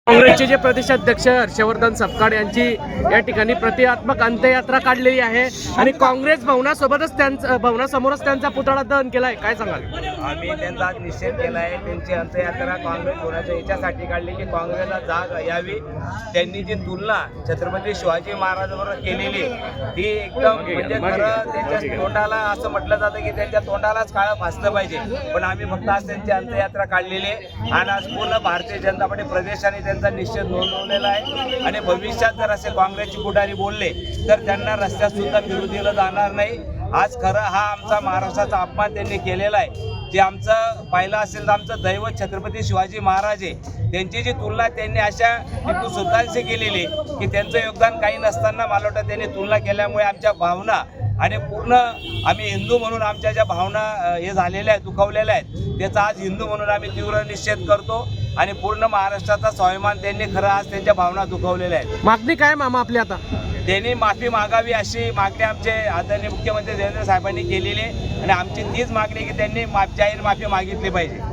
काँग्रेसचे जे प्रदेशाध्यक्ष हर्षवर्धन सपकाळ यांची या ठिकाणी प्रतिकात्मक अंत्ययात्रा काढलेली आहे आणि काँग्रेस भवनासोबतच भवनासमोरच त्यांचा पुतळा दहन केलाय. काय सांगाल? आम्ही त्यांचा आज निषेध केला आहे. त्यांची अंत्ययात्रा काँग्रेस भवनाच्या याच्यासाठी काढली की काँग्रेसला जाग यावी. त्यांनी जी तुलना छत्रपती शिवाजी महाराजांबरोबर केलेली ती एकदम म्हणजे खरं त्यांच्या तोंडाला असं म्हटलं जातं की त्यांच्या तोंडालाच काळं फासलं पाहिजे. पण आम्ही फक्त आज त्यांची अंत्ययात्रा काढलेली आहे आणि आज पूर्ण भारतीय जनता पार्टी प्रदेशाने त्यांचा निषेध नोंदवलेला आहे आणि भविष्यात जर असे काँग्रेसचे पुढारी बोलले तर त्यांना रस्त्यात सुद्धा फिरू दिलं जाणार नाही. आज खरं हा आमचा महाराष्ट्राचा अपमान त्यांनी केलेला आहे. जे आमचं पाहिलं असेल तर आमचं दैवत छत्रपती शिवाजी महाराज आहे. त्यांची जी तुलना त्यांनी अशा टिपू सुलतानशी केलेली की त्यांचं योगदान काही नसताना मला वाटतं त्यांनी तुलना केल्यामुळे आमच्या भावना आणि पूर्ण आम्ही हिंदू म्हणून आमच्या ज्या भावना हे झालेल्या आहेत दुखावलेल्या आहेत त्याचा आज हिंदू म्हणून आम्ही तीव्र निषेध करतो आणि पूर्ण महाराष्ट्राचा स्वाभिमान त्यांनी खरं आज त्यांच्या भावना दुखावलेल्या आहेत. मागणी काय मामा आपली आता? त्यांनी माफी मागावी अशी मागणी आमचे आदरणीय मुख्यमंत्री देवेंद्र साहेबांनी केलेली आहे आणि आमची तीच मागणी की त्यांनी जाहीर माफी मागितली पाहिजे.